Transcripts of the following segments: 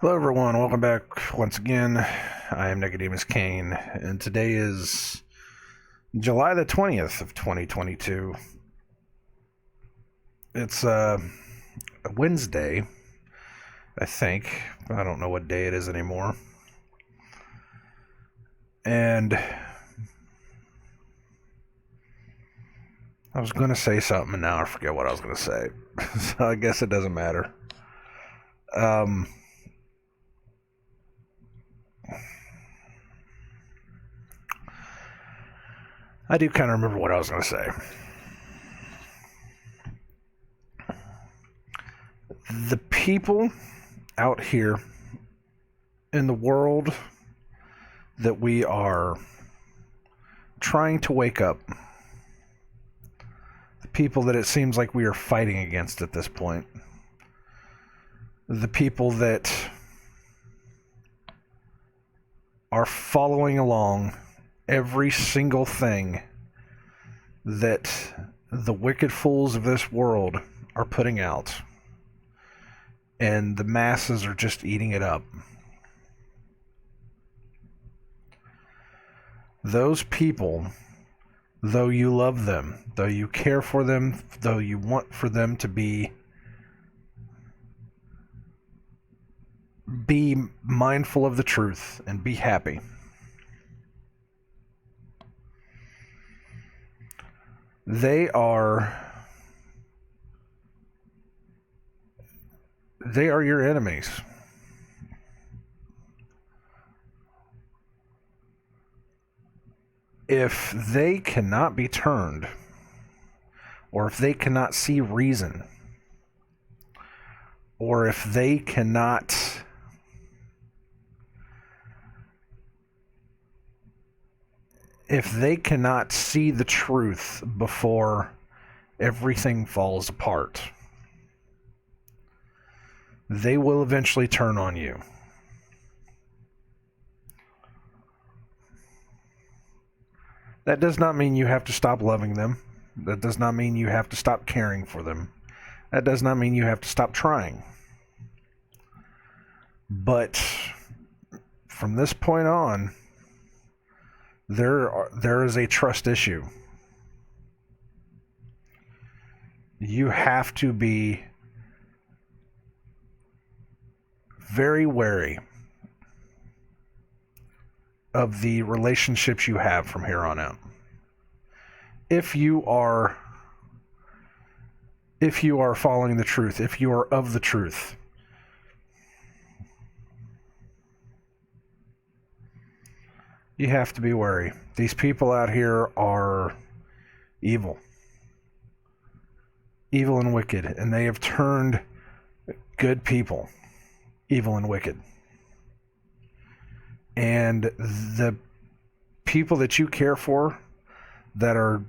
Hello, everyone. Welcome back once again. I am Nicodemus Kane, and today is July the 20th of 2022. It's a Wednesday, I think. I don't know what day it is anymore. And I was going to say something, and now I forget what I was going to say. So I guess it doesn't matter. I do kind of remember what I was going to say. The people out here in the world that we are trying to wake up, the people that it seems like we are fighting against at this point, the people that are following along every single thing that the wicked fools of this world are putting out, and the masses are just eating it up. Those people, though you love them, though you care for them, though you want for them to be mindful of the truth and be happy, they are your enemies. If they cannot be turned, or if they cannot see reason, or if they cannot see the truth before everything falls apart, they will eventually turn on you. That does not mean you have to stop loving them. That does not mean you have to stop caring for them. That does not mean you have to stop trying. But from this point on, there is a trust issue. You have to be very wary of the relationships you have from here on out. If you are following the truth, if you are of the truth, you have to be wary. These people out here are evil and wicked, and they have turned good people evil and wicked. And the people that you care for that are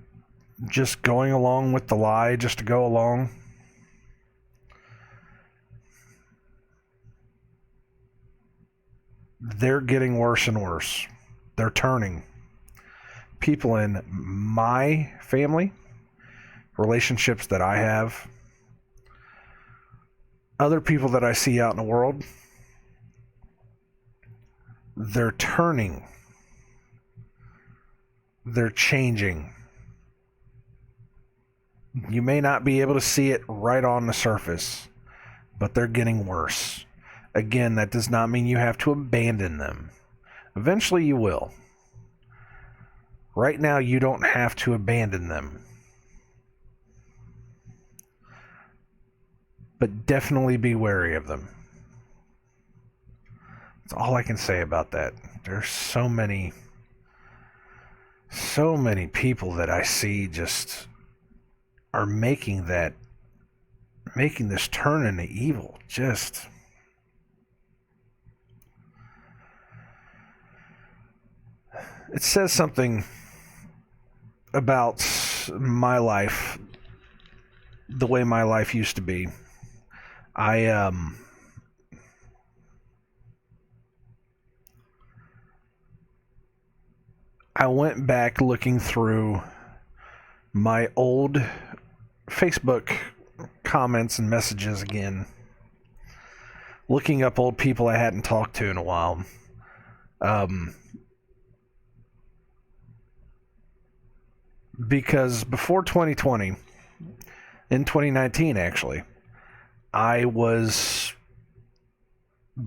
just going along with the lie just to go along, they're getting worse and worse. They're turning. People in my family, relationships that I have, other people that I see out in the world, they're turning. They're changing. You may not be able to see it right on the surface, but they're getting worse. Again, that does not mean you have to abandon them. Eventually you will. Right now, you don't have to abandon them. But definitely be wary of them. That's all I can say about that. There's so many people that I see just are making this turn into evil. Just it says something about my life, the way my life used to be. I went back looking through my old Facebook comments and messages again looking up old people I hadn't talked to in a while. Because before 2020, in 2019 actually, I was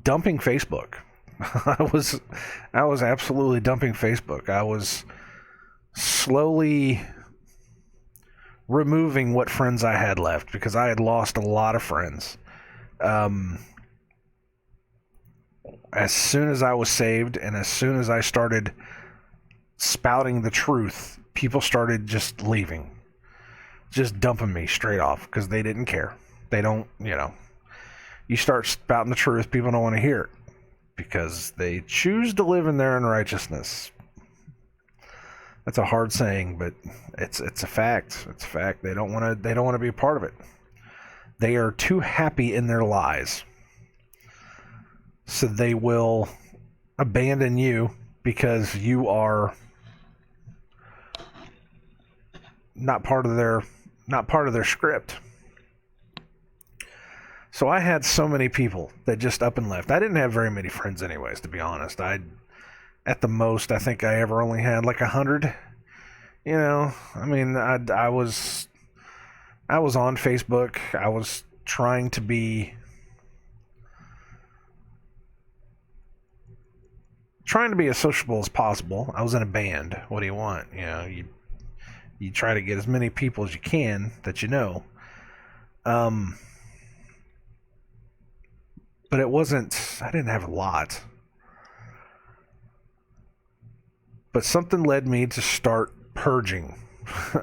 dumping Facebook. I was absolutely dumping Facebook. I was slowly removing what friends I had left because I had lost a lot of friends. As soon as I was saved and as soon as I started spouting the truth, people started just leaving, just dumping me straight off because they didn't care. They don't, you start spouting the truth, people don't want to hear it because they choose to live in their unrighteousness. That's a hard saying, but it's a fact. It's a fact. They don't want to be a part of it. They are too happy in their lies. So they will abandon you because you are not part of their script. So I had so many people that just up and left. I didn't have very many friends anyways, to be honest. At the most, I think I ever only had like 100. I mean, I was on Facebook. I was trying to be as sociable as possible. I was in a band. What do you want? You try to get as many people as you can that you know. But I didn't have a lot. But something led me to start purging,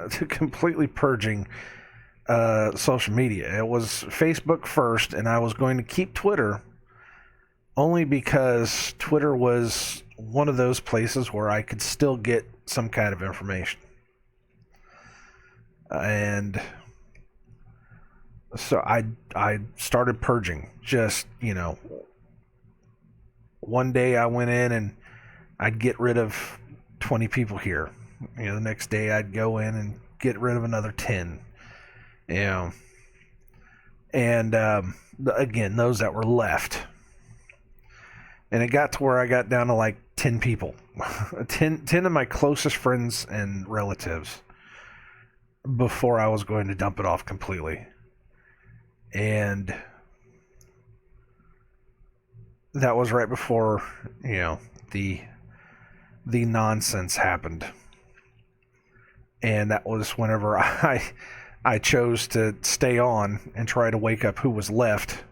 to completely purging social media. It was Facebook first, and I was going to keep Twitter only because Twitter was one of those places where I could still get some kind of information. And so I started purging. Just, one day I went in and I'd get rid of 20 people here. The next day I'd go in and get rid of another 10. And again, those that were left. And it got to where I got down to like 10 people. 10 of my closest friends and relatives before I was going to dump it off completely. And that was right before, the nonsense happened. And that was whenever I chose to stay on and try to wake up who was left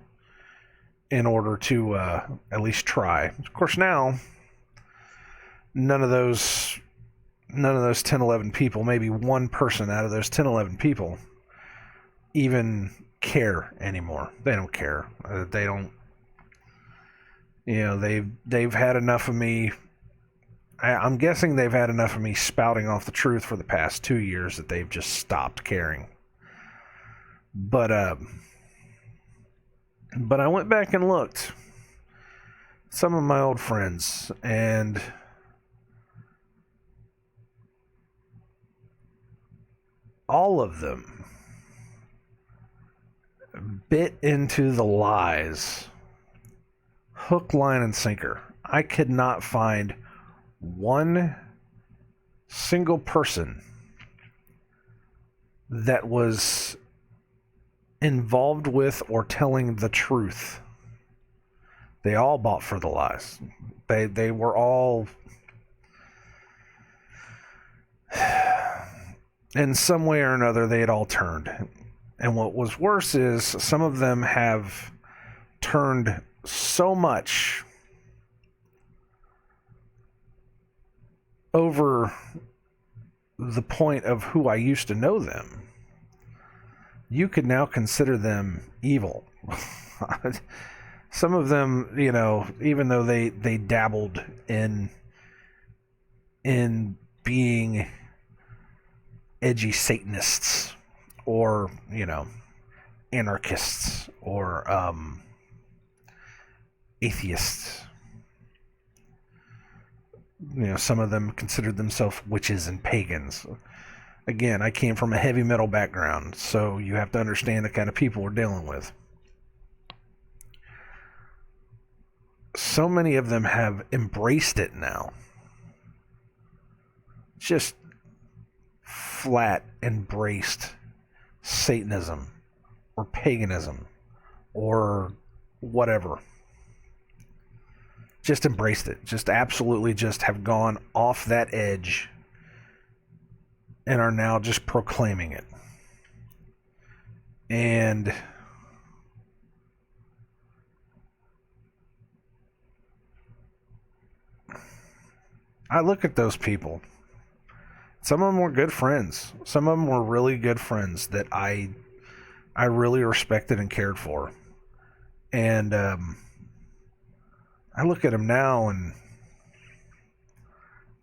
in order to at least try. Of course, now none of those 10, 11 people, maybe one person out of those 10, 11 people even care anymore. They don't care. They don't. They've had enough of me. I'm guessing they've had enough of me spouting off the truth for the past 2 years that they've just stopped caring. But I went back and looked. Some of my old friends, and all of them bit into the lies. Hook, line, and sinker. I could not find one single person that was involved with or telling the truth. They all bought for the lies. They were all in some way or another they had all turned. And what was worse is some of them have turned so much over the point of who I used to know them. You could now consider them evil. Some of them, even though they dabbled in being edgy Satanists or, anarchists or atheists. Some of them considered themselves witches and pagans. Again, I came from a heavy metal background, so you have to understand the kind of people we're dealing with. so many of them have embraced it now. Just flat embraced Satanism or paganism or whatever. Just embraced it. Just absolutely just have gone off that edge and are now just proclaiming it. And I look at those people. Some of them were good friends. Some of them were really good friends that I really respected and cared for. And I look at them now and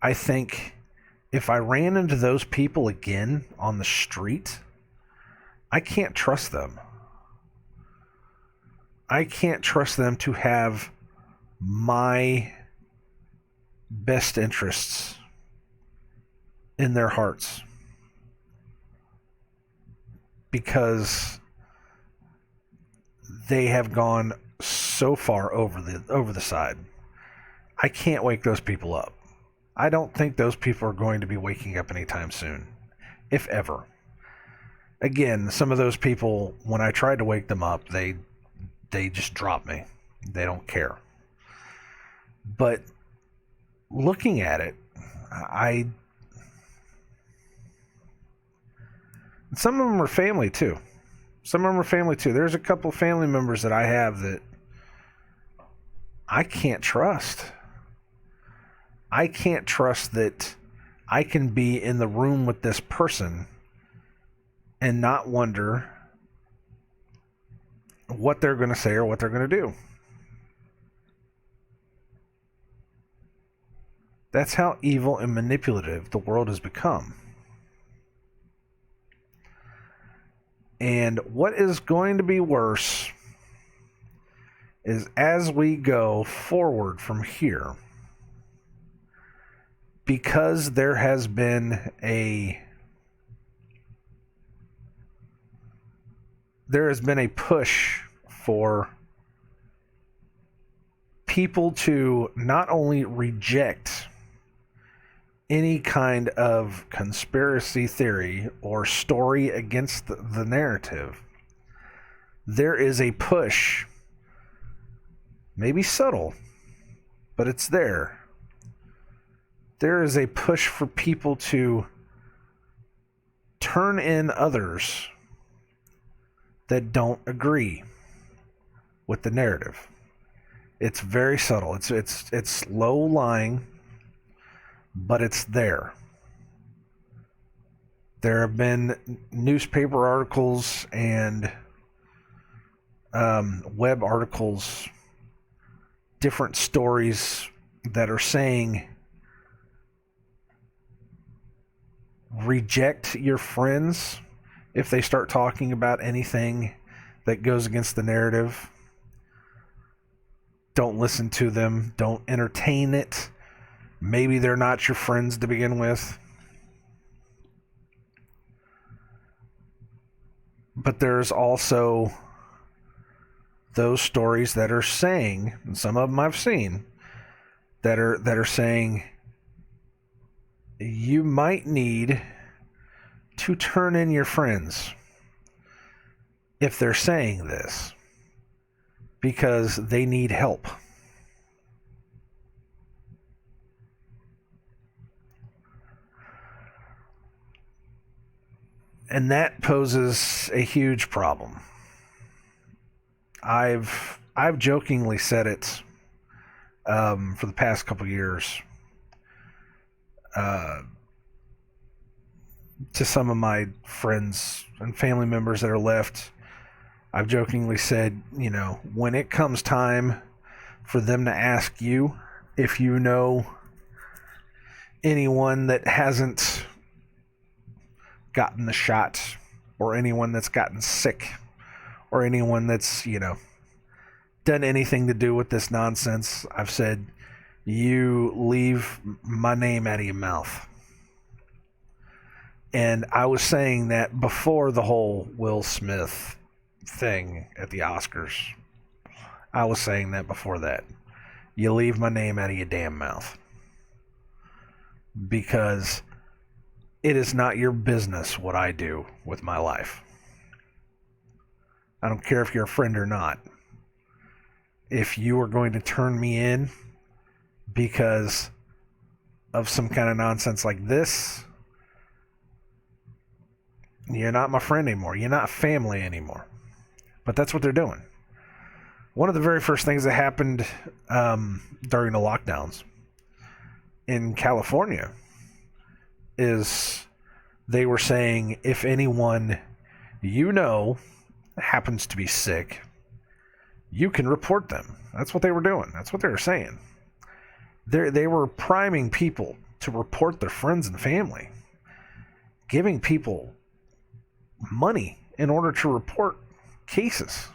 I think if I ran into those people again on the street, I can't trust them. I can't trust them to have my best interests in their hearts, because they have gone so far over the side. I can't wake those people up. I don't think those people are going to be waking up anytime soon, if ever. Again, some of those people, when I tried to wake them up, they just drop me. They don't care. But looking at it, some of them are family too. There's a couple family members that I have that I can't trust. I can't trust that I can be in the room with this person and not wonder what they're going to say or what they're going to do. That's how evil and manipulative the world has become. And what is going to be worse is as we go forward from here, because there has been a push for people to not only reject any kind of conspiracy theory or story against the narrative. There is a push, maybe subtle, but it's there. There is a push for people to turn in others that don't agree with the narrative. It's very subtle. It's low lying, but it's there. There have been newspaper articles and web articles, different stories that are saying reject your friends if they start talking about anything that goes against the narrative. Don't listen to them. Don't entertain it. Maybe they're not your friends to begin with. But there's also those stories that are saying, and some of them I've seen, that are saying you might need to turn in your friends if they're saying this because they need help. And that poses a huge problem. I've jokingly said it for the past couple years to some of my friends and family members that are left. I've jokingly said, when it comes time for them to ask you if you know anyone that hasn't gotten the shot, or anyone that's gotten sick, or anyone that's, done anything to do with this nonsense, I've said, you leave my name out of your mouth. And I was saying that before the whole Will Smith thing at the Oscars. I was saying that before that. you leave my name out of your damn mouth. Because it is not your business what I do with my life. I don't care if you're a friend or not. If you are going to turn me in because of some kind of nonsense like this, you're not my friend anymore. You're not family anymore. But that's what they're doing. One of the very first things that happened during the lockdowns in California is they were saying if anyone you know happens to be sick, you can report them. That's what they were doing. That's what they were saying. They were priming people to report their friends and family, giving people money in order to report cases.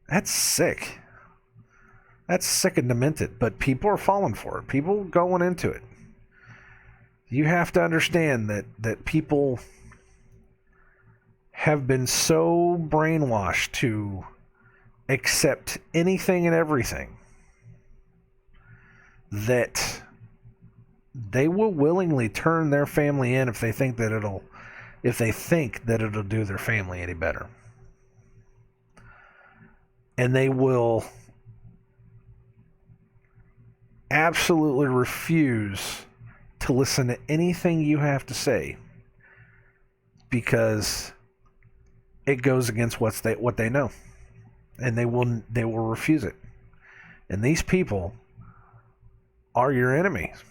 That's sick. That's sick and demented, but people are falling for it. People going into it. You have to understand that people have been so brainwashed to accept anything and everything that they will willingly turn their family in if they think that it'll do their family any better. And they will absolutely refuse to listen to anything you have to say because it goes against what they know, and they will refuse it. And these people are your enemies.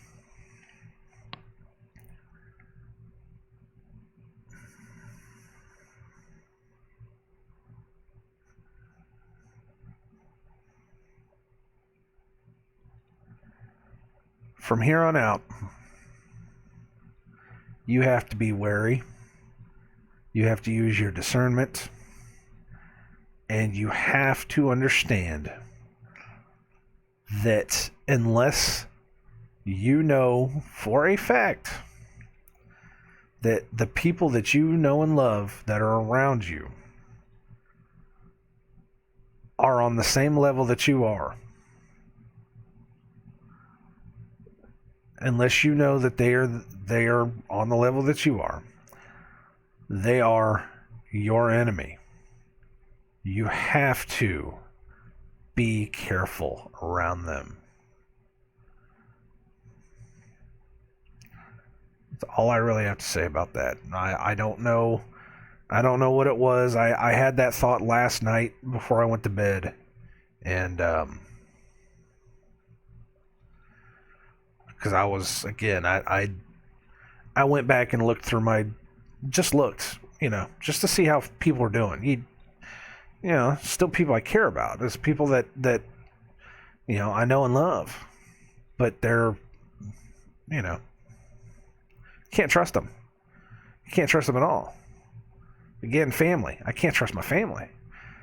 From here on out, you have to be wary. You have to use your discernment. And you have to understand that unless you know for a fact that the people that you know and love that are around you are on the same level that you are, unless you know that they are on the level that you are, they are your enemy. You have to be careful around them. That's all I really have to say about that. I don't know what it was. I had that thought last night before I went to bed, and because I was, again, I went back and looked through just to see how people are doing. Still people I care about. There's people that I know and love, but they're, can't trust them. You can't trust them at all. Again, family. I can't trust my family.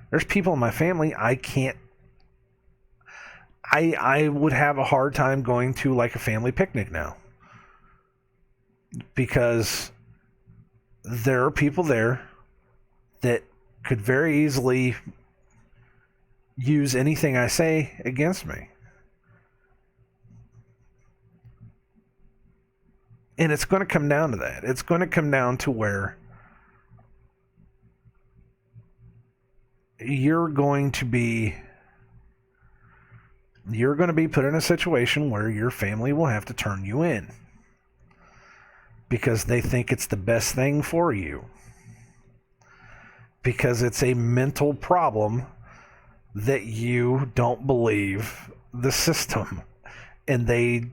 There's people in my family I can't. I would have a hard time going to like a family picnic now, because there are people there that could very easily use anything I say against me. And it's going to come down to that. It's going to come down to where you're going to be put in a situation where your family will have to turn you in because they think it's the best thing for you, because it's a mental problem that you don't believe the system, and they,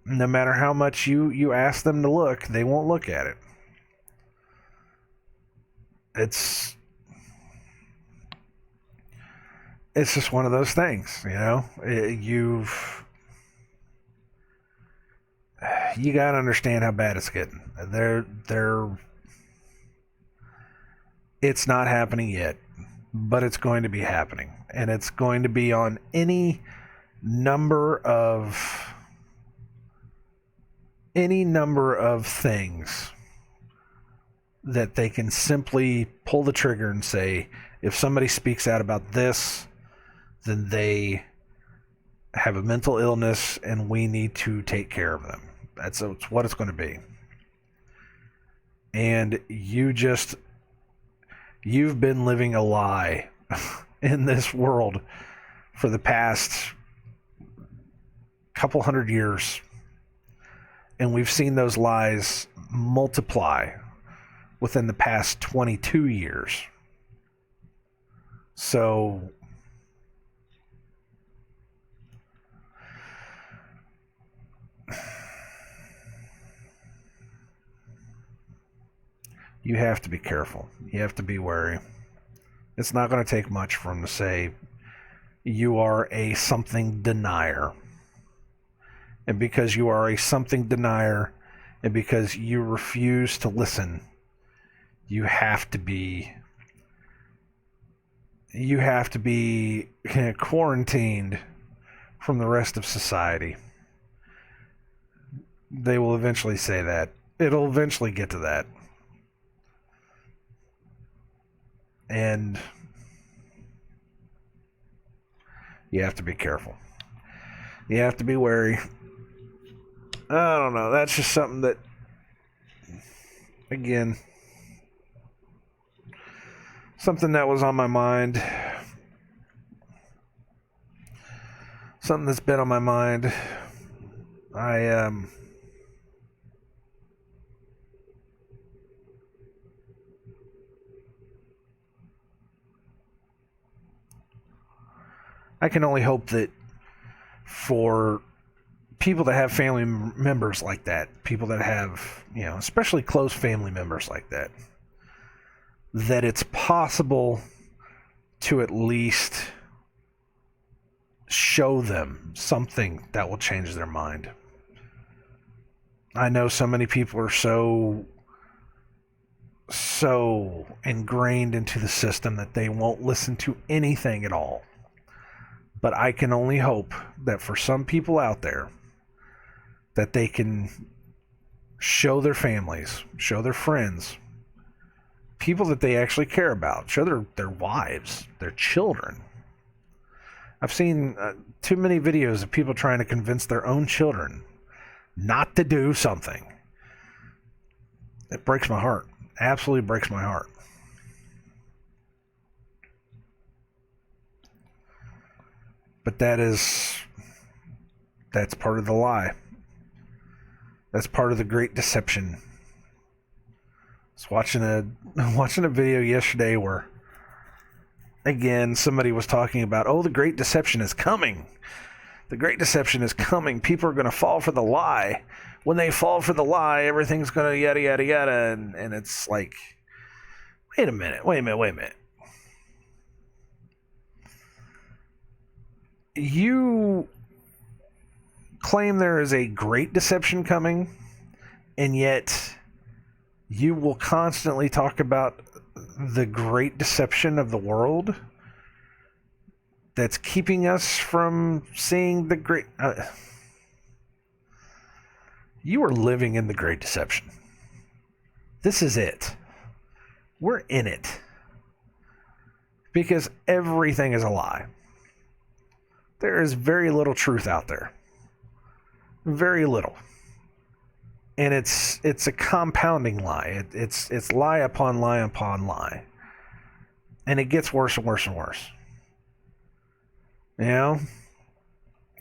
no matter how much you ask them to look, they won't look at it. It's just one of those things, you gotta understand how bad it's getting. It's not happening yet, but it's going to be happening, and it's going to be on any number of things that they can simply pull the trigger and say, if somebody speaks out about this, then they have a mental illness and we need to take care of them. That's what it's going to be. And you've been living a lie in this world for the past couple hundred years. And we've seen those lies multiply within the past 22 years. So you have to be careful. You have to be wary. It's not going to take much for them to say you are a something denier. And because you are a something denier, and because you refuse to listen, you have to be quarantined from the rest of society. They will eventually say that. It'll eventually get to that. And you have to be careful. You have to be wary. I don't know. That's just something that, again, something that was on my mind. Something that's been on my mind. I can only hope that for people that have family members like that, people that have, especially close family members like that, that it's possible to at least show them something that will change their mind. I know so many people are so ingrained into the system that they won't listen to anything at all. But I can only hope that for some people out there, that they can show their families, show their friends, people that they actually care about, show their wives, their children. I've seen too many videos of people trying to convince their own children not to do something. It breaks my heart. Absolutely breaks my heart. But that's part of the lie. That's part of the great deception. I was watching a video yesterday where, again, somebody was talking about, the great deception is coming. The great deception is coming. People are going to fall for the lie. When they fall for the lie, everything's going to yada, yada, yada. And it's like, wait a minute. You claim there is a great deception coming, and yet you will constantly talk about the great deception of the world that's keeping us from seeing the great... you are living in the great deception. This is it. We're in it. Because everything is a lie. There is very little truth out there. Very little. And it's a compounding lie. It's lie upon lie upon lie. And it gets worse and worse and worse.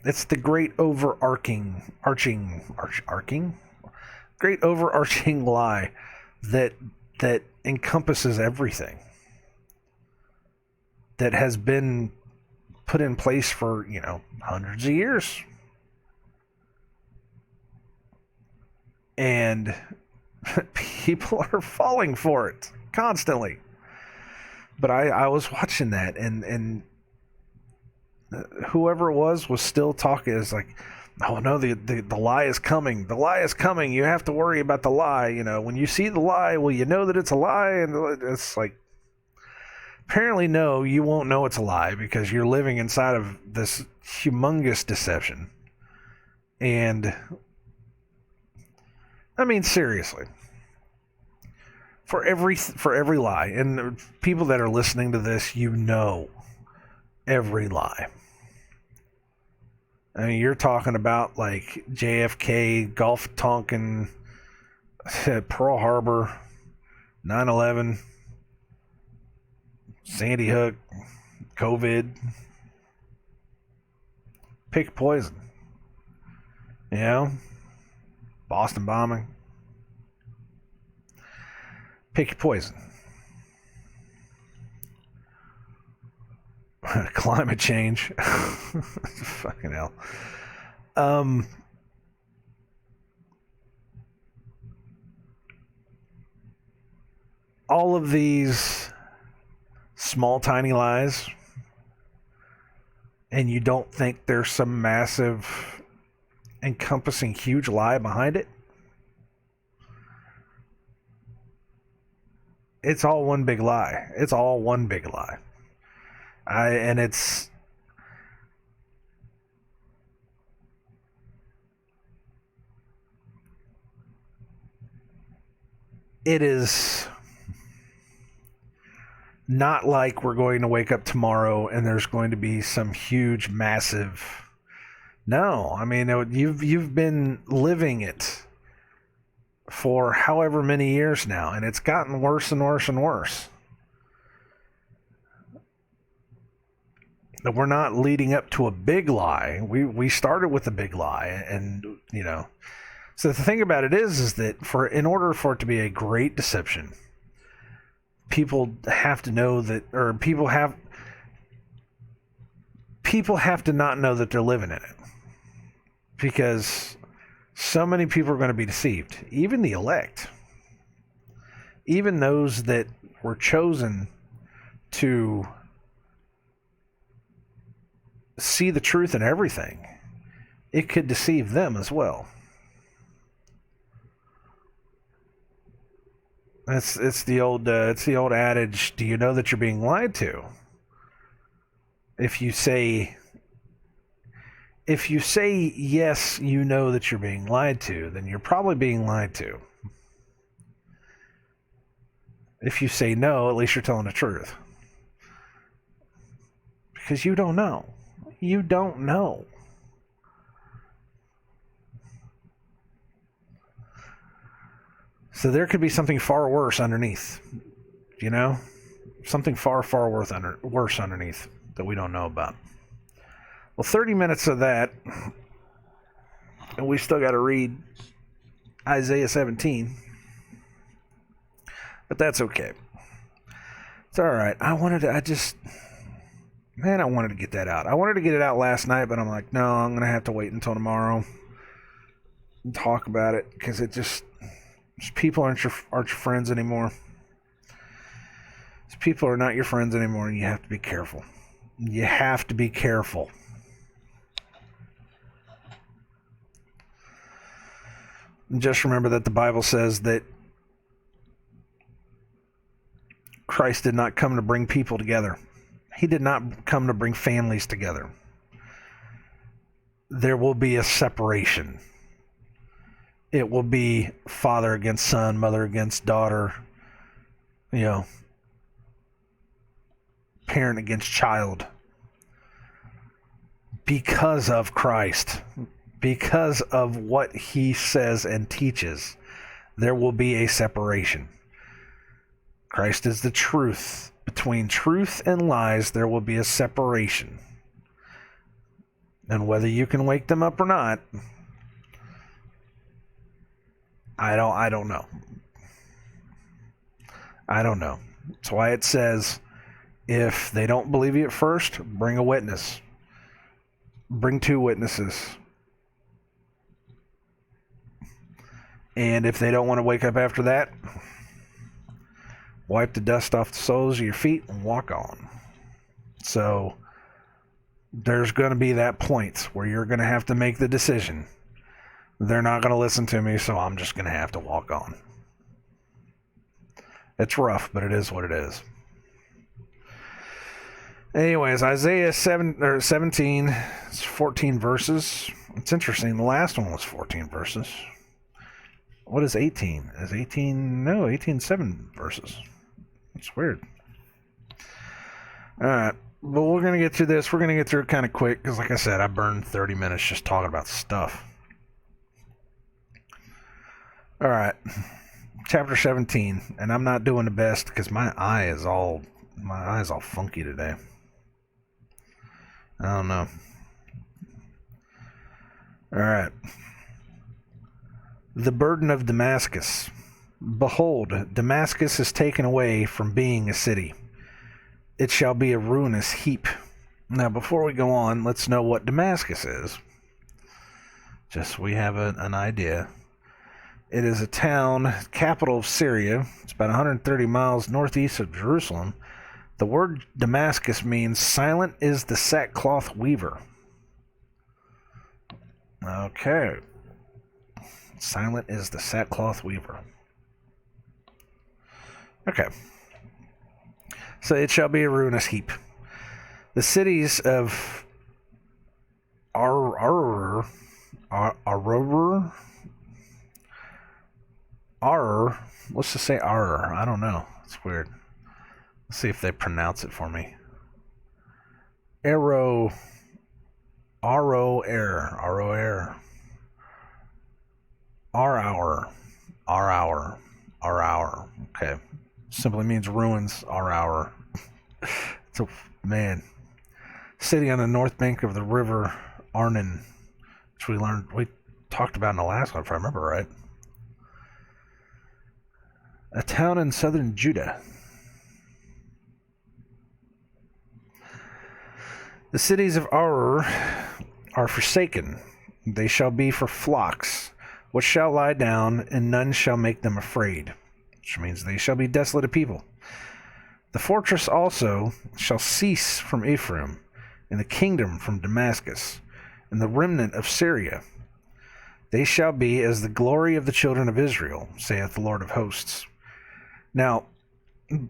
It's the great overarching lie that encompasses everything. That has been put in place for, hundreds of years. And people are falling for it constantly. But I was watching that, and whoever it was still talking. It's like, oh no, the lie is coming. The lie is coming. You have to worry about the lie. When you see the lie, well, you know that it's a lie. And it's like, apparently, no, you won't know it's a lie because you're living inside of this humongous deception. And I mean, seriously, for every lie, and people that are listening to this, every lie. I mean, you're talking about like JFK, Gulf of Tonkin, Pearl Harbor, 9/11, Sandy Hook, COVID. Pick poison. You know? Boston bombing. Pick your poison. Climate change. Fucking hell. All of these small, tiny lies, and you don't think there's some massive, encompassing, huge lie behind it? It's all one big lie. It's all one big lie. And it is not like we're going to wake up tomorrow and there's going to be some huge, massive. No, I mean, you've been living it for however many years now, and it's gotten worse and worse and worse. That we're not leading up to a big lie. We started with a big lie, and you know. So the thing about it is that in order for it to be a great deception, people have to know that, or people have to not know that they're living in it, because so many people are going to be deceived, even the elect, even those that were chosen to see the truth in everything. It could deceive them as well. It's the old adage, do you know that you're being lied to? If you say yes, you know that you're being lied to, then you're probably being lied to. If you say no, at least you're telling the truth. Because you don't know. You don't know. So there could be something far worse underneath, you know? Something far, far worse underneath that we don't know about. Well, 30 minutes of that, and we still got to read Isaiah 17. But that's okay. It's all right. I wanted to get that out. I wanted to get it out last night, but I'm like, no, I'm going to have to wait until tomorrow and talk about it, because people aren't your friends anymore. People are not your friends anymore, and you have to be careful. You have to be careful. And just remember that the Bible says that Christ did not come to bring people together. He did not come to bring families together. There will be a separation. It will be father against son, mother against daughter, parent against child. Because of Christ, because of what he says and teaches, there will be a separation. Christ is the truth. Between truth and lies, there will be a separation. And whether you can wake them up or not, I don't know. I don't know. That's why it says, if they don't believe you at first, bring a witness. Bring 2 witnesses. And if they don't want to wake up after that, wipe the dust off the soles of your feet and walk on. So there's going to be that point where you're going to have to make the decision. They're not going to listen to me, so I'm just going to have to walk on. It's rough, but it is what it is. Anyways, Isaiah 17, it's 14 verses. It's interesting. The last one was 14 verses. What is 18? Is 18? No, 18, 7 verses. It's weird. All right. But we're going to get through this. We're going to get through it kind of quick because, like I said, I burned 30 minutes just talking about stuff. All right. Chapter 17. And I'm not doing the best because my eye is all funky today. I don't know. All right. The burden of Damascus. Behold, Damascus is taken away from being a city. It shall be a ruinous heap. Now, before we go on, let's know what Damascus is. Just so we have an idea. It is a town, capital of Syria. It's about 130 miles northeast of Jerusalem. The word Damascus means silent is the sackcloth weaver. Okay. Silent is the sackcloth weaver. Okay. So it shall be a ruinous heap. The cities of Ar, let's just say Ar. I don't know. It's weird. Let's see if they pronounce it for me. Air. Our. Okay. Simply means ruins, our. It's a, man. City on the north bank of the river Arnon, which we talked about in the last one, if I remember right. A town in southern Judah. The cities of Ar are forsaken. They shall be for flocks, which shall lie down, and none shall make them afraid. Which means they shall be desolate people. The fortress also shall cease from Ephraim, and the kingdom from Damascus, and the remnant of Syria. They shall be as the glory of the children of Israel, saith the Lord of hosts. Now,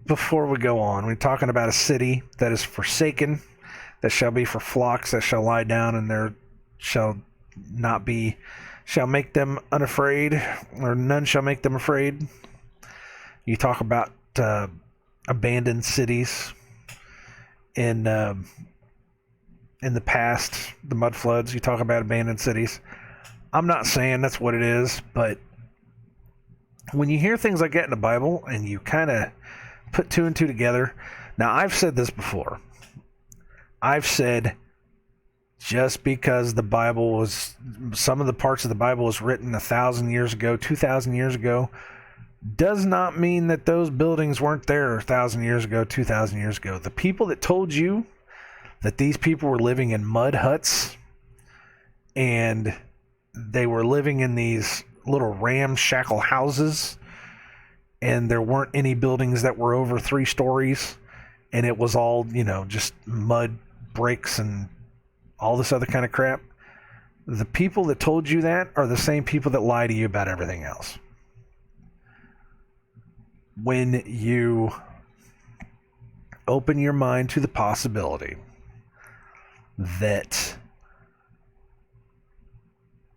before we go on, we're talking about a city that is forsaken, that shall be for flocks, that shall lie down, and there shall make them unafraid, or none shall make them afraid. You talk about abandoned cities in the past, the mud floods. You talk about abandoned cities. I'm not saying that's what it is, but when you hear things like that in the Bible and you kind of put two and two together. Now, I've said this before. I've said just because the Bible was, some of the parts of the Bible was written 1,000 years ago, 2,000 years ago, does not mean that those buildings weren't there 1,000 years ago, 2,000 years ago. The people that told you that these people were living in mud huts and they were living in these little ramshackle houses and there weren't any buildings that were over 3 stories and it was all, just mud bricks and all this other kind of crap. The people that told you that are the same people that lie to you about everything else. When you open your mind to the possibility that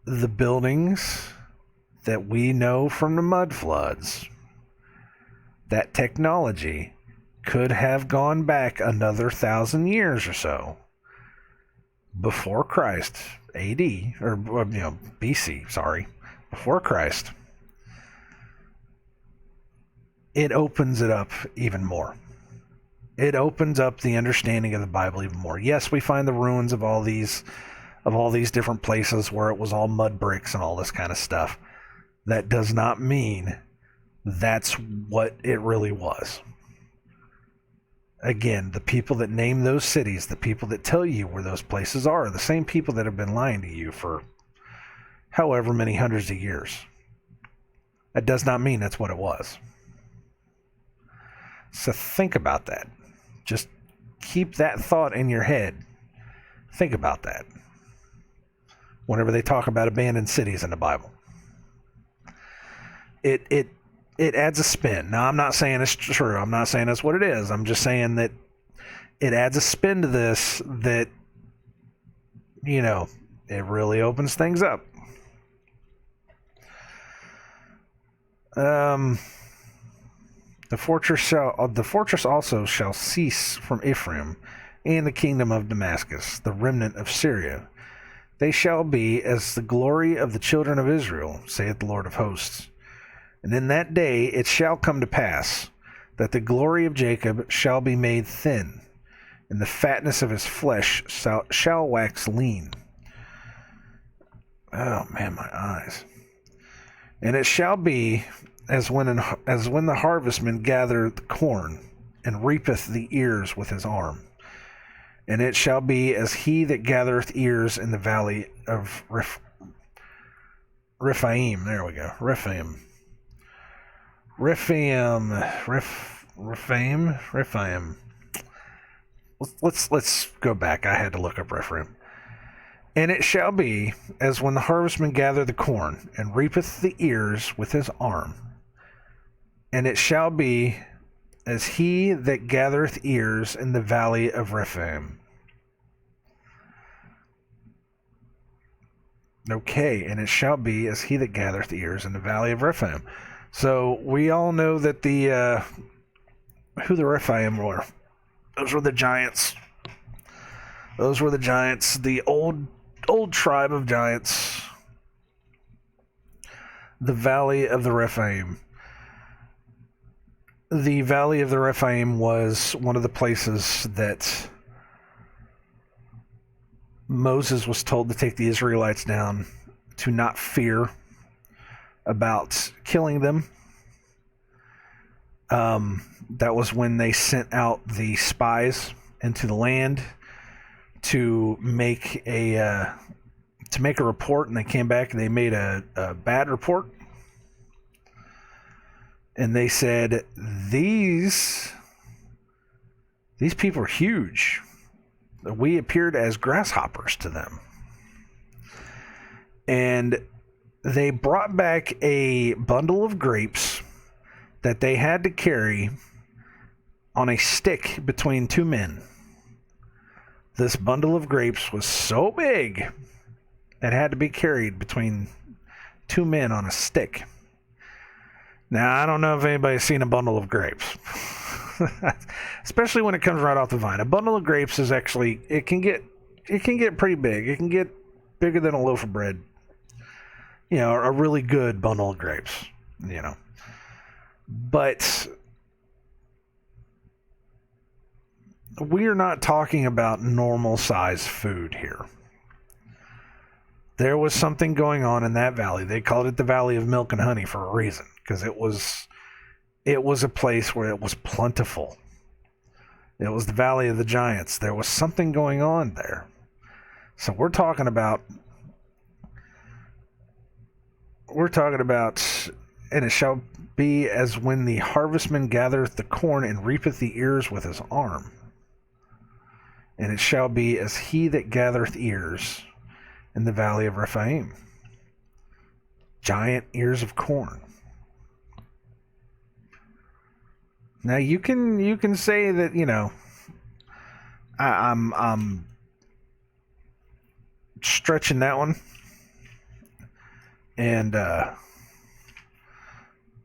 the buildings that we know from the mud floods, that technology could have gone back another 1,000 years or so before Christ, AD, or BC, sorry, before Christ, it opens it up even more. It opens up the understanding of the Bible even more. Yes, we find the ruins of all these different places where it was all mud bricks and all this kind of stuff. That does not mean that's what it really was. Again, the people that name those cities, the people that tell you where those places are the same people that have been lying to you for however many hundreds of years. That does not mean that's what it was. So think about that. Just keep that thought in your head. Think about that whenever they talk about abandoned cities in the Bible. It adds a spin. Now, I'm not saying it's true. I'm not saying that's what it is. I'm just saying that it adds a spin to this that, it really opens things up. The fortress also shall cease from Ephraim, and the kingdom of Damascus, the remnant of Syria. They shall be as the glory of the children of Israel, saith the Lord of hosts. And in that day it shall come to pass that the glory of Jacob shall be made thin, and the fatness of his flesh shall wax lean. Oh man, my eyes. And it shall be as when the harvestman gathereth the corn, and reapeth the ears with his arm. And it shall be as he that gathereth ears in the valley of Rephaim. There we go. Rephaim. Let's go back. I had to look up Rephaim. And it shall be as when the harvestman gathereth the corn, and reapeth the ears with his arm. And it shall be as he that gathereth ears in the valley of Rephaim. Okay, and it shall be as he that gathereth ears in the valley of Rephaim. So we all know that who the Rephaim were. Those were the giants. Those were the giants, the old tribe of giants. The valley of the Rephaim. The valley of the Rephaim was one of the places that Moses was told to take the Israelites down to not fear about killing them. That was when they sent out the spies into the land to make a report, and they came back and they made a bad report. And they said, these people are huge. We appeared as grasshoppers to them. And they brought back a bundle of grapes that they had to carry on a stick between two men. This bundle of grapes was so big it had to be carried between two men on a stick. Now, I don't know if anybody's seen a bundle of grapes. Especially when it comes right off the vine. A bundle of grapes is actually, it can get pretty big. It can get bigger than a loaf of bread. You know, a really good bundle of grapes, you know. But we are not talking about normal size food here. There was something going on in that valley. They called it the Valley of Milk and Honey for a reason, because it was a place where it was plentiful. It was the Valley of the Giants. There was something going on there. So we're talking about, and it shall be as when the harvestman gathereth the corn and reapeth the ears with his arm. And it shall be as he that gathereth ears in the valley of Rephaim. Giant ears of corn. Now you can say that, you know, I'm stretching that one, and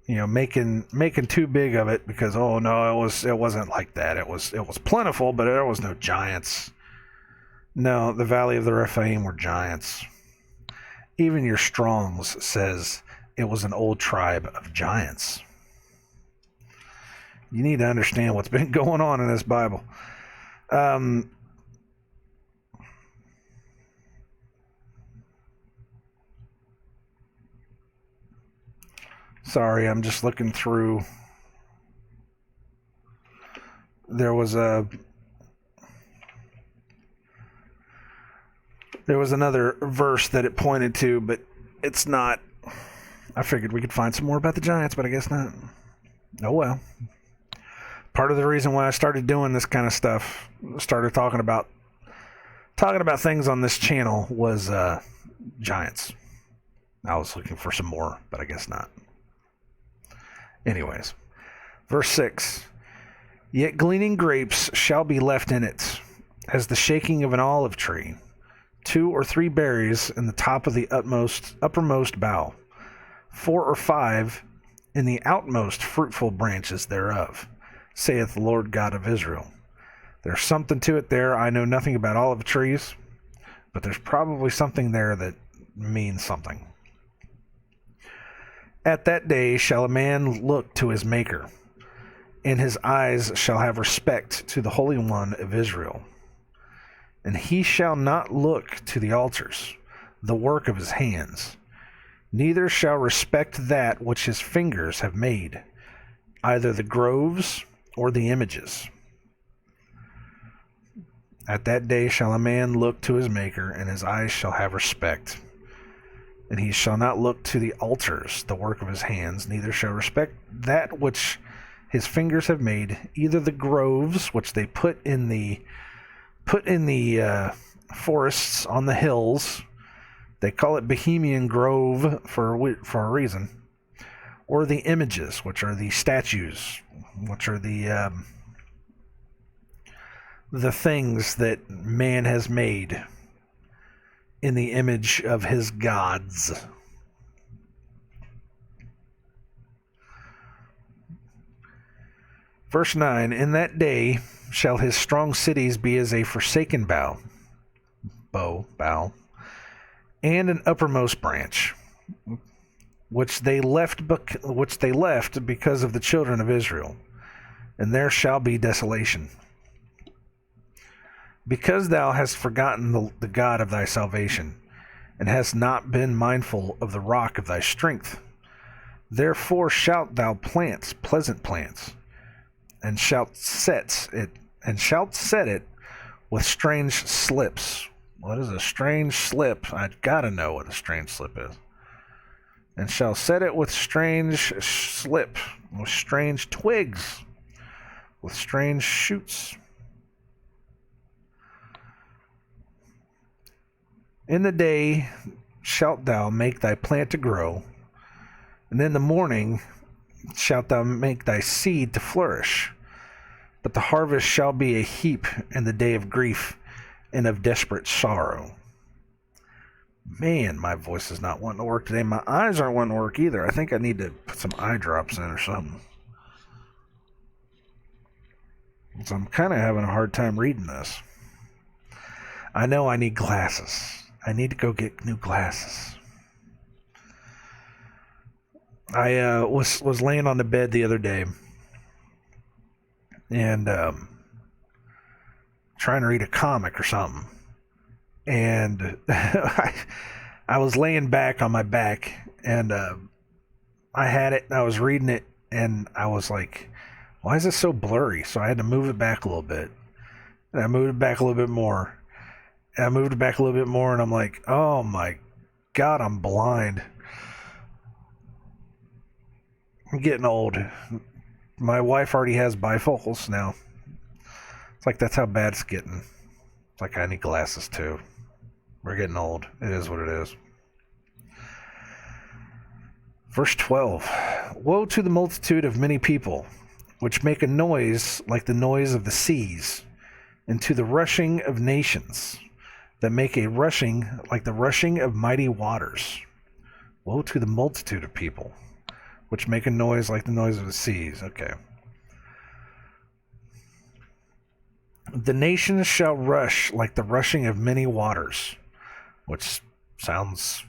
you know, making too big of it, because oh no, it wasn't like that. It was plentiful, but there was no giants. No, the valley of the Rephaim were giants. Even your Strong's says it was an old tribe of giants. You need to understand what's been going on in this Bible. Sorry, I'm just looking through. There was another verse that it pointed to, but it's not. I figured we could find some more about the giants, but I guess not. Oh well. Part of the reason why I started doing this kind of stuff, started talking about things on this channel, was giants. I was looking for some more, but I guess not. Anyways, verse 6. Yet gleaning grapes shall be left in it, as the shaking of an olive tree, 2 or 3 berries in the top of the uppermost bough, 4 or 5 in the outmost fruitful branches thereof, saith the Lord God of Israel. There's something to it there. I know nothing about olive trees, but there's probably something there that means something. At that day shall a man look to his Maker, and his eyes shall have respect to the Holy One of Israel. And he shall not look to the altars, the work of his hands, neither shall respect that which his fingers have made, either the groves or the images. At that day shall a man look to his Maker, and his eyes shall have respect. And he shall not look to the altars, the work of his hands, neither shall respect that which his fingers have made, either the groves which they put in the forests on the hills. They call it Bohemian Grove for a reason. Or the images, which are the statues, which are the things that man has made in the image of his gods. Verse 9, in that day shall his strong cities be as a forsaken bough, and an uppermost branch, which they left because of the children of Israel, and there shall be desolation. Because thou hast forgotten the God of thy salvation, and hast not been mindful of the rock of thy strength, therefore shalt thou plant pleasant plants, and shalt set it with strange slips. What is a strange slip? I've got to know what a strange slip is. And shall set it with strange slip, with strange twigs, with strange shoots. In the day shalt thou make thy plant to grow, and in the morning shalt thou make thy seed to flourish. But the harvest shall be a heap in the day of grief and of desperate sorrow. Man, my voice is not wanting to work today. My eyes aren't wanting to work either. I think I need to put some eye drops in or something. So I'm kind of having a hard time reading this. I know I need glasses. I need to go get new glasses. I was laying on the bed the other day and trying to read a comic or something. And I was laying back on my back, and I had it, and I was reading it, and I was like, why is this so blurry? So I had to move it back a little bit. And I moved it back a little bit more. And I moved it back a little bit more, and I'm like, oh my God, I'm blind. I'm getting old. My wife already has bifocals now. It's like that's how bad it's getting. It's like I need glasses too. We're getting old. It is what it is. Verse 12. Woe to the multitude of many people, which make a noise like the noise of the seas, and to the rushing of nations, that make a rushing like the rushing of mighty waters. Woe to the multitude of people, which make a noise like the noise of the seas. Okay. The nations shall rush like the rushing of many waters, which sounds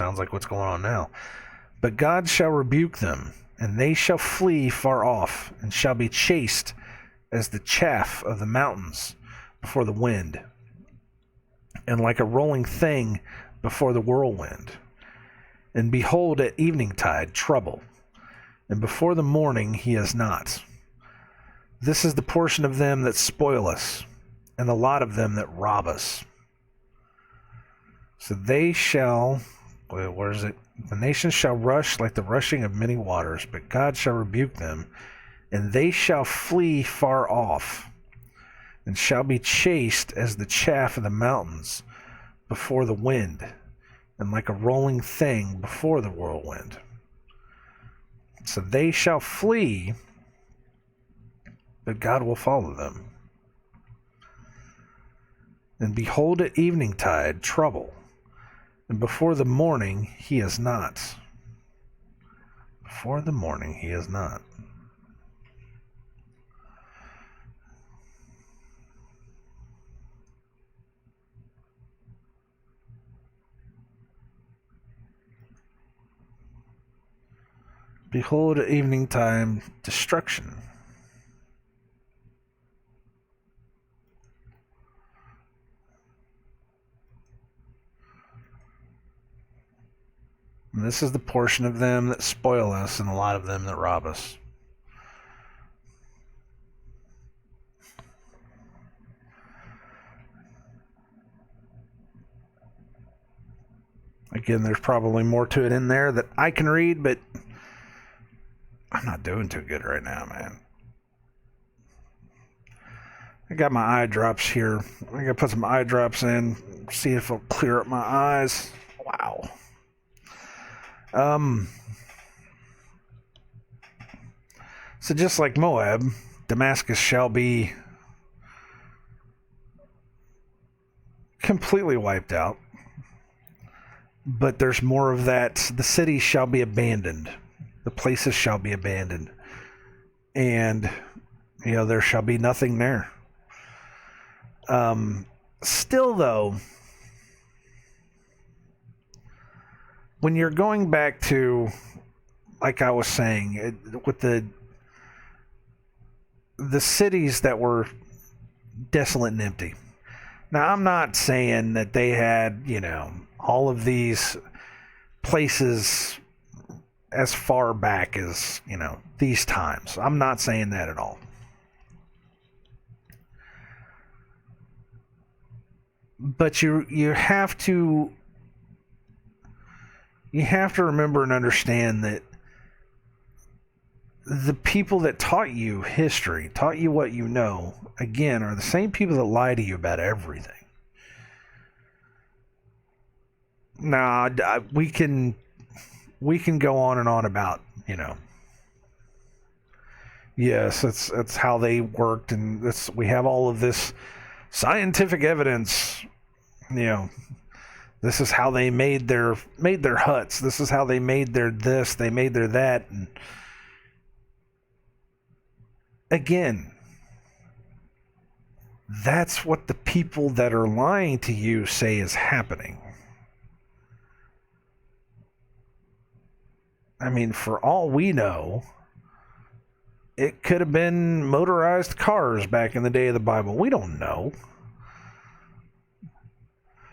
like what's going on now. But God shall rebuke them, and they shall flee far off, and shall be chased as the chaff of the mountains before the wind, and like a rolling thing before the whirlwind. And behold, at eventide trouble, and before the morning he is not. This is the portion of them that spoil us, and the lot of them that rob us. So they shall, where is it? The nations shall rush like the rushing of many waters, but God shall rebuke them, and they shall flee far off, and shall be chased as the chaff of the mountains before the wind, and like a rolling thing before the whirlwind. So they shall flee, but God will follow them. And behold, at eventide trouble, and before the morning he is not. For the morning, he is not. Behold, at evening time, destruction. And this is the portion of them that spoil us and a lot of them that rob us. Again, there's probably more to it in there that I can read, but I'm not doing too good right now, man. I got my eye drops here. I gotta put some eye drops in, see if it'll clear up my eyes. Wow. So just like Moab, Damascus shall be completely wiped out. But there's more of that. The cities shall be abandoned. The places shall be abandoned. And, there shall be nothing there. Still, though, when you're going back to, like I was saying, with the cities that were desolate and empty. Now, I'm not saying that they had, all of these places as far back as, these times. I'm not saying that at all. But you have to remember and understand that the people that taught you history, taught you what you know, again, are the same people that lie to you about everything. Now, we can go on and on about, yes, that's how they worked, and we have all of this scientific evidence. This is how they made their huts. This is how they made their this. They made their that. And again, that's what the people that are lying to you say is happening. I mean, for all we know, it could have been motorized cars back in the day of the Bible. We don't know.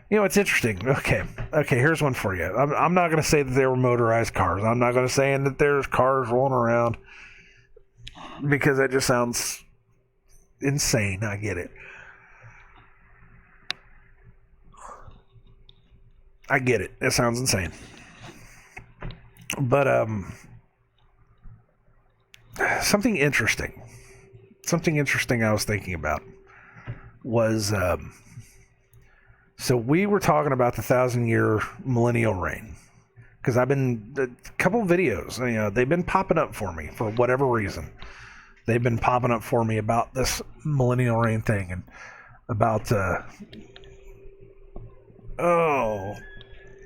It's interesting. Okay, here's one for you. I'm not going to say that they were motorized cars. I'm not going to say that there's cars rolling around, because that just sounds insane. I get it. It sounds insane. But something interesting I was thinking about was, so we were talking about the 1,000-year millennial reign, because I've been a couple videos, they've been popping up for me for whatever reason. They've been popping up for me about this millennial reign thing, and about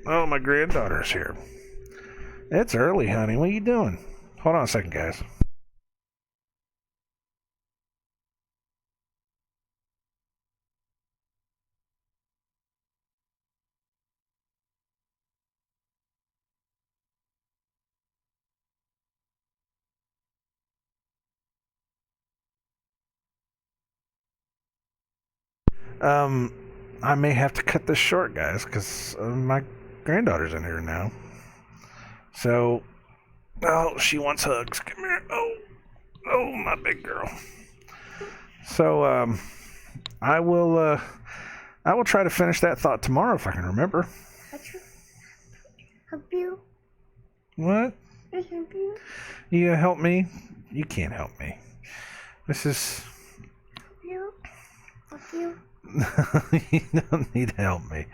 my granddaughter's here. It's early, honey. What are you doing? Hold on a second, guys. I may have to cut this short, guys, because my granddaughter's in here now. So, she wants hugs. Come here. Oh, my big girl. So, I will try to finish that thought tomorrow if I can remember. Help you? What? I help you? You gonna help me? You can't help me. This is. Help you? You don't need to help me.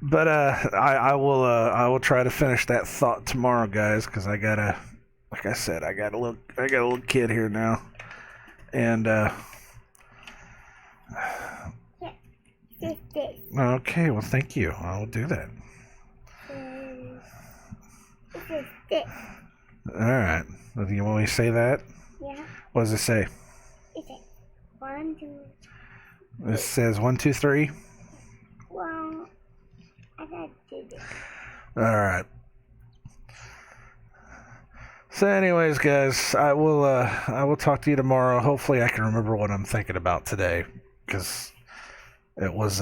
But I will try to finish that thought tomorrow, guys, because I gotta, like I said, I got a little kid here now, and okay, well, thank you. I will do that. All right. Do you want me to say that? Yeah. What does it say? Is it 1, 2? It says 1, 2, 3. Well, I gotta do this. All right. So, anyways, guys, I will talk to you tomorrow. Hopefully, I can remember what I'm thinking about today, because it was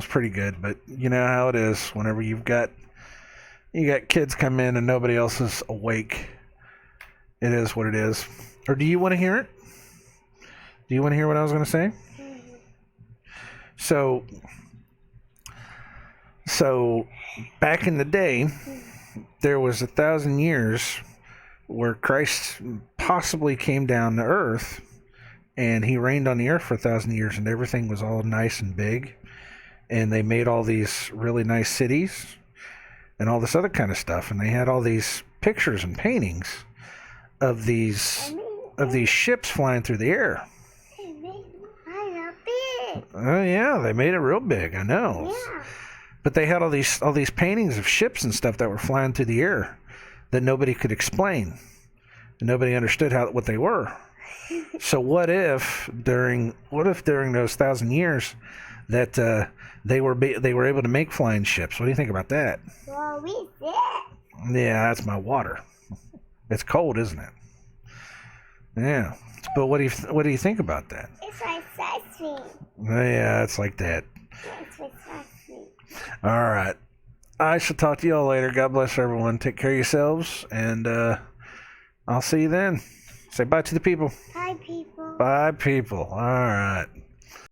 pretty good. But you know how it is. Whenever you got kids come in and nobody else is awake, it is what it is. Or do you want to hear it? Do you want to hear what I was going to say? Mm-hmm. So back in the day, there was 1,000 years where Christ possibly came down to earth, and he reigned on the earth for 1,000 years, and everything was all nice and big, and they made all these really nice cities and all this other kind of stuff, and they had all these pictures and paintings of these ships flying through the air. They made mine big. Oh yeah, they made it real big. I know. Yeah. But they had all these paintings of ships and stuff that were flying through the air that nobody could explain. And nobody understood what they were. So what if during those 1,000 years that they were able to make flying ships? What do you think about that? Well, we did. Yeah, that's my water. It's cold, isn't it? Yeah. But what do you think about that? It's like sesame. Yeah, it's like that. It's like sesame. All right. I shall talk to you all later. God bless everyone. Take care of yourselves, and I'll see you then. Say bye to the people. Bye, people. Bye, people. All right.